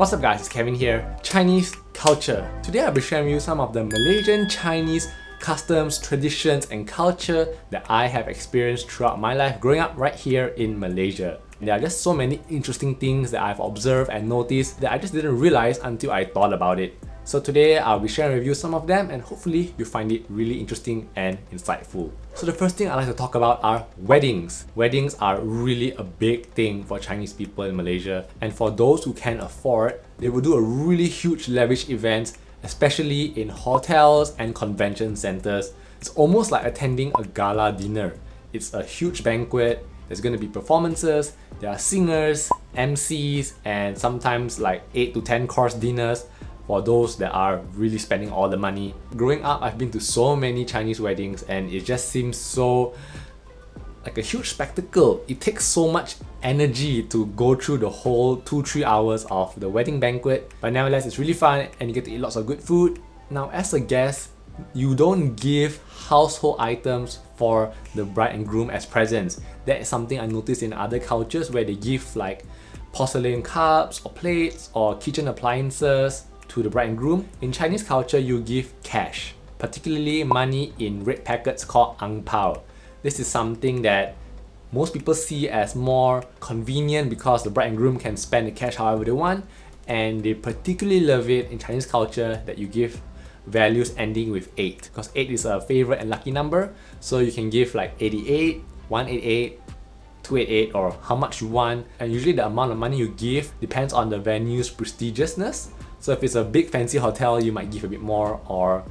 What's up guys, it's Kevin here. Chinese culture. Today I'll be sharing with you some of the Malaysian Chinese customs, traditions and culture that I have experienced throughout my life growing up right here in Malaysia. There are just so many interesting things that I've observed and noticed that I just didn't realize until I thought about it. So today I'll be sharing with you some of them and hopefully you find it really interesting and insightful. So the first thing I'd like to talk about are weddings. Weddings are really a big thing for Chinese people in Malaysia, and for those who can afford, they will do a really huge lavish event, especially in hotels and convention centers. It's almost like attending a gala dinner. It's a huge banquet. There's going to be performances, there are singers, MCs, and sometimes like 8 to 10 course dinners for those that are really spending all the money. Growing up, I've been to so many Chinese weddings and it just seems so like a huge spectacle. It takes so much energy to go through the whole 2-3 hours of the wedding banquet, but nevertheless it's really fun and you get to eat lots of good food. Now as a guest, you don't give household items for the bride and groom as presents. That is something I noticed in other cultures where they give like porcelain cups or plates or kitchen appliances to the bride and groom. In Chinese culture, you give cash, particularly money in red packets called ang pao. This is something that most people see as more convenient because the bride and groom can spend the cash however they want, and they particularly love it in Chinese culture that you give values ending with 8, because 8 is a favorite and lucky number. So you can give like 88, 188, 288 or how much you want, and usually the amount of money you give depends on the venue's prestigiousness. So if it's a big fancy hotel, you might give a bit more, or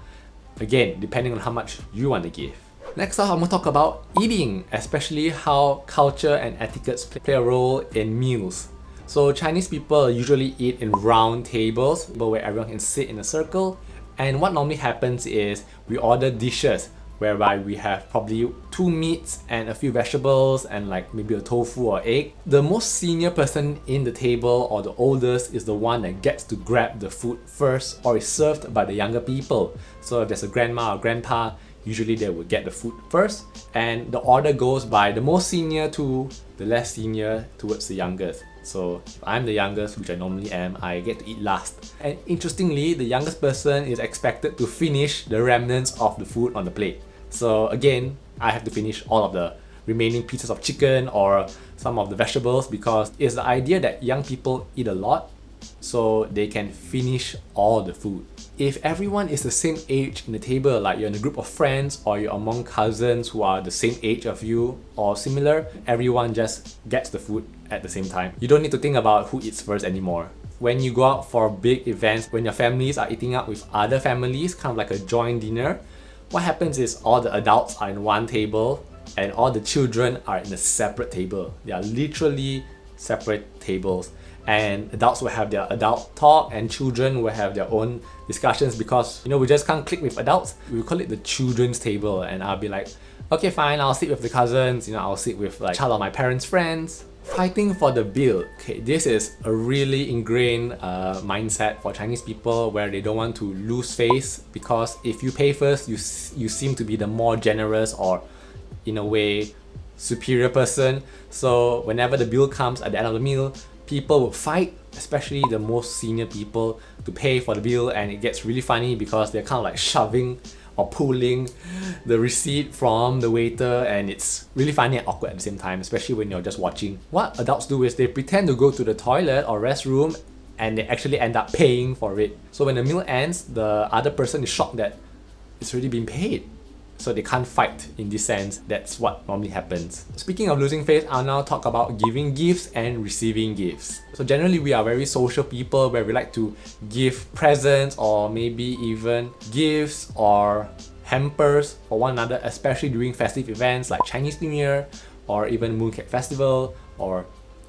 again, depending on how much you want to give. Next up, I'm going to talk about eating, especially how culture and etiquettes play a role in meals. So Chinese people usually eat in round tables, where everyone can sit in a circle. And what normally happens is we order dishes whereby we have probably 2 meats and a few vegetables and like maybe a tofu or egg. The most senior person in the table or the oldest is the one that gets to grab the food first or is served by the younger people. So if there's a grandma or grandpa, usually they would get the food first, and the order goes by the most senior to the less senior towards the youngest. So if I'm the youngest, which I normally am, I get to eat last. And interestingly, the youngest person is expected to finish the remnants of the food on the plate. So again, I have to finish all of the remaining pieces of chicken or some of the vegetables, because it's the idea that young people eat a lot so they can finish all the food. If everyone is the same age in the table, like you're in a group of friends or you're among cousins who are the same age of you or similar, everyone just gets the food at the same time. You don't need to think about who eats first anymore. When you go out for big events, when your families are eating out with other families, kind of like a joint dinner, what happens is all the adults are in one table and all the children are in a separate table. They are literally separate tables. And adults will have their adult talk and children will have their own discussions, because we just can't click with adults. We call it the children's table, and I'll be like, okay fine, I'll sit with the cousins, I'll sit with like child of my parents' friends. Fighting for the bill. Okay, this is a really ingrained mindset for Chinese people where they don't want to lose face, because if you pay first, you seem to be the more generous or in a way superior person. So whenever the bill comes at the end of the meal, people will fight, especially the most senior people, to pay for the bill, and it gets really funny because they're kind of like shoving or pulling the receipt from the waiter, and it's really funny and awkward at the same time, especially when you're just watching. What adults do is they pretend to go to the toilet or restroom and they actually end up paying for it. So when the meal ends, the other person is shocked that it's already been paid. So they can't fight in this sense. That's what normally happens. Speaking of losing face, I'll now talk about giving gifts and receiving gifts. So generally we are very social people where we like to give presents or maybe even gifts or hampers for one another, especially during festive events like Chinese New Year or even Mooncake Festival or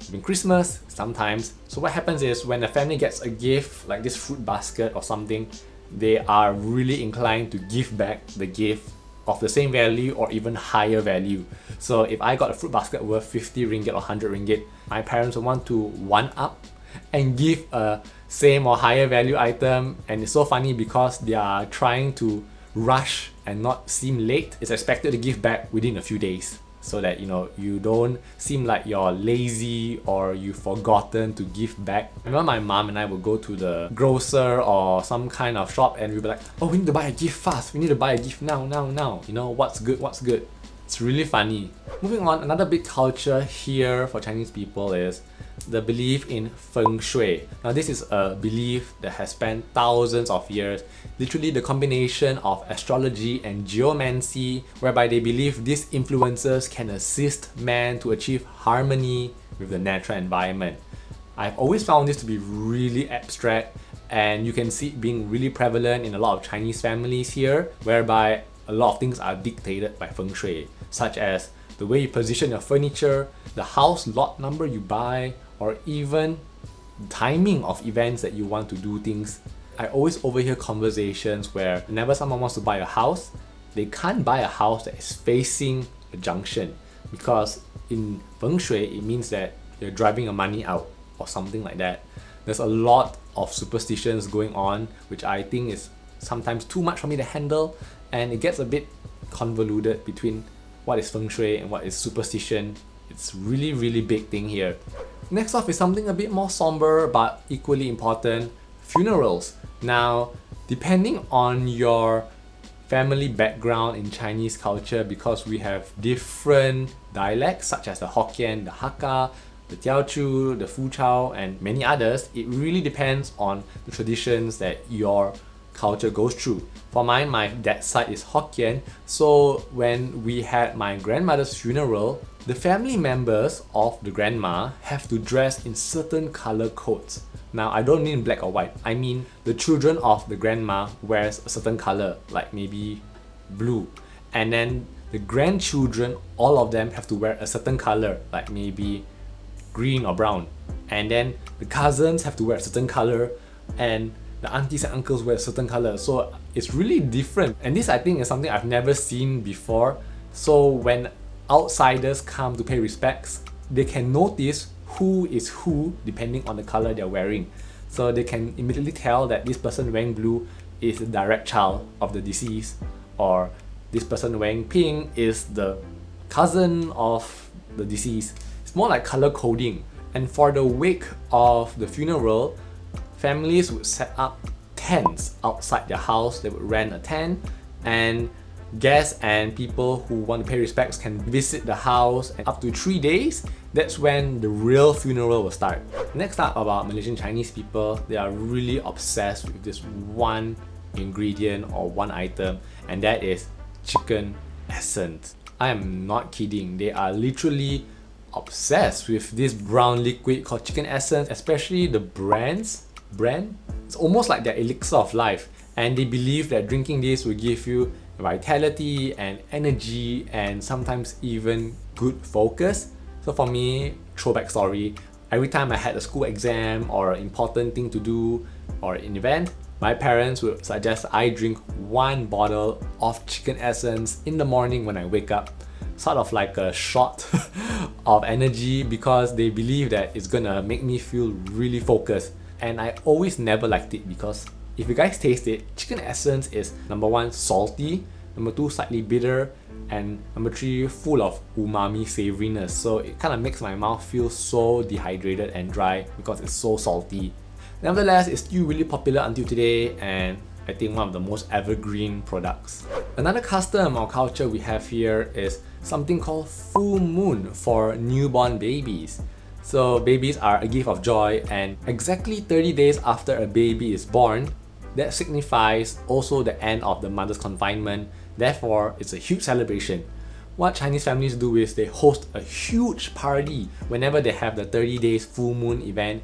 even Christmas sometimes. So what happens is when the family gets a gift like this fruit basket or something, they are really inclined to give back the gift of the same value or even higher value. So if I got a fruit basket worth 50 ringgit or 100 ringgit, my parents will want to one up and give a same or higher value item. And it's so funny because they are trying to rush and not seem late. It's expected to give back within a few days. so that you don't seem like you're lazy or you've forgotten to give back. I remember my mom and I would go to the grocer or some kind of shop and we'd be like, oh, we need to buy a gift fast, we need to buy a gift now. What's good. It's really funny. Moving on, another big culture here for Chinese people is the belief in Feng Shui. Now this is a belief that has spanned thousands of years, literally the combination of astrology and geomancy, whereby they believe these influences can assist man to achieve harmony with the natural environment. I've always found this to be really abstract, and you can see it being really prevalent in a lot of Chinese families here, whereby a lot of things are dictated by Feng Shui, such as the way you position your furniture, the house lot number you buy, or even timing of events that you want to do things. I always overhear conversations where whenever someone wants to buy a house, they can't buy a house that is facing a junction, because in Feng Shui it means that you're driving your money out or something like that. There's a lot of superstitions going on, which I think is sometimes too much for me to handle, and it gets a bit convoluted between what is Feng Shui and what is superstition. It's really big thing here. Next off is something a bit more somber but equally important: funerals. Now, depending on your family background in Chinese culture, because we have different dialects such as the Hokkien, the Hakka, the Teochew, the Fuchao, and many others, it really depends on the traditions that your culture goes through. For mine, my dad's side is Hokkien, so when we had my grandmother's funeral, the family members of the grandma have to dress in certain color codes. Now, I don't mean black or white, I mean the children of the grandma wears a certain color, like maybe blue, and then the grandchildren, all of them have to wear a certain color, like maybe green or brown, and then the cousins have to wear a certain color, and the aunties and uncles wear a certain color. So it's really different, and this I think is something I've never seen before. So when outsiders come to pay respects, they can notice who is who depending on the color they're wearing. So they can immediately tell that this person wearing blue is a direct child of the deceased, or this person wearing pink is the cousin of the deceased. It's more like color coding. And for the wake of the funeral, families would set up tents outside their house. They would rent a tent, and guests and people who want to pay respects can visit the house, and up to 3 days, that's when the real funeral will start. Next up about Malaysian Chinese people, they are really obsessed with this one ingredient or one item, and that is chicken essence. I am not kidding, they are literally obsessed with this brown liquid called chicken essence, especially the brand. It's almost like their elixir of life, and they believe that drinking this will give you vitality and energy and sometimes even good focus. So for me, throwback story, every time I had a school exam or an important thing to do or an event, my parents would suggest I drink 1 bottle of chicken essence in the morning when I wake up, sort of like a shot of energy, because they believe that it's gonna make me feel really focused. And I always never liked it, because if you guys taste it, chicken essence is number 1 salty, number 2 slightly bitter, and number 3 full of umami savoriness. So it kind of makes my mouth feel so dehydrated and dry because it's so salty. Nevertheless, it's still really popular until today, and I think one of the most evergreen products. Another custom or culture we have here is something called full moon for newborn babies. So babies are a gift of joy, and exactly 30 days after a baby is born, that signifies also the end of the mother's confinement. Therefore, it's a huge celebration. What Chinese families do is they host a huge party whenever they have the 30 days full moon event,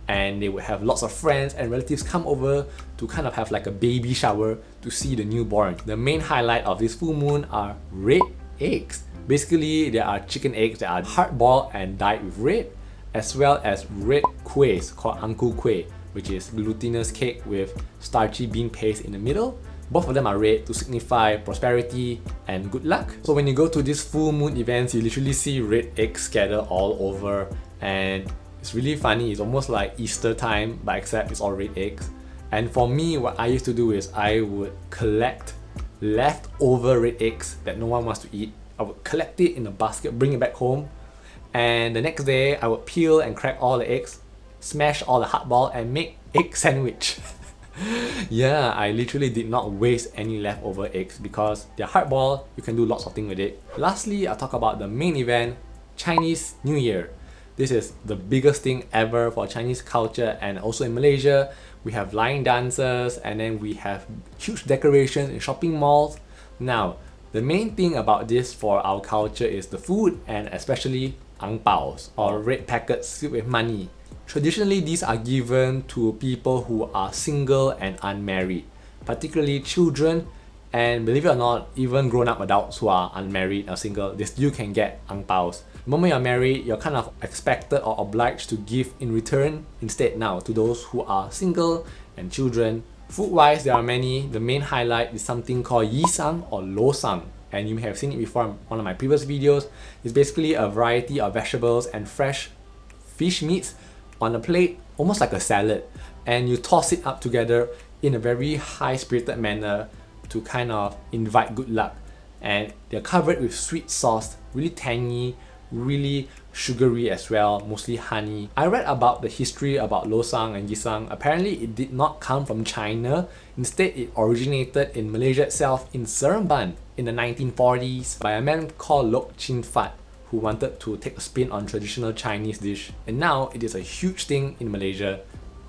and they would have lots of friends and relatives come over to kind of have like a baby shower to see the newborn. The main highlight of this full moon are red eggs. Basically, there are chicken eggs that are hard-boiled and dyed with red, as well as red kuehs called angku kueh, which is glutinous cake with starchy bean paste in the middle. Both of them are red to signify prosperity and good luck. So when you go to these full moon events, you literally see red eggs scattered all over, and it's really funny. It's almost like Easter time, but except it's all red eggs. And for me, what I used to do is I would collect leftover red eggs that no one wants to eat, I would collect it in a basket, bring it back home, and the next day I would peel and crack all the eggs, smash all the hardball, and make egg sandwich. Yeah, I literally did not waste any leftover eggs because they're hardball, you can do lots of things with it. Lastly, I'll talk about the main event, Chinese New Year. This is the biggest thing ever for Chinese culture, and also in Malaysia, we have line dances and then we have huge decorations in shopping malls. Now, the main thing about this for our culture is the food, and especially ang paos or red packets filled with money. Traditionally, these are given to people who are single and unmarried, particularly children, and believe it or not, even grown-up adults who are unmarried or single, they still can get ang paos. The moment you're married, you're kind of expected or obliged to give in return instead now to those who are single and children. Food-wise, there are many. The main highlight is something called yisang or losang, and you may have seen it before in one of my previous videos. It's basically a variety of vegetables and fresh fish meats on a plate, almost like a salad, and you toss it up together in a very high-spirited manner to kind of invite good luck. And they're covered with sweet sauce, really tangy, really sugary as well, mostly honey. I read about the history about losang and gisang. Apparently it did not come from China. Instead, it originated in Malaysia itself in Seremban in the 1940s by a man called Lok Chin Fat, who wanted to take a spin on traditional Chinese dish, and now it is a huge thing in Malaysia,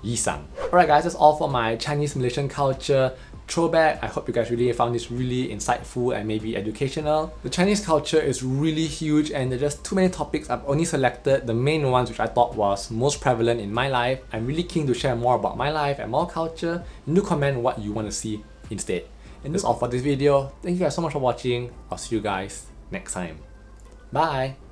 yisang. Alright guys, that's all for my Chinese Malaysian culture throwback. I hope you guys really found this really insightful and maybe educational. The Chinese culture is really huge and there are just too many topics. I've only selected the main ones which I thought was most prevalent in my life. I'm really keen to share more about my life and more culture, and do comment what you want to see instead. And that's all for this video. Thank you guys so much for watching. I'll see you guys next time. Bye!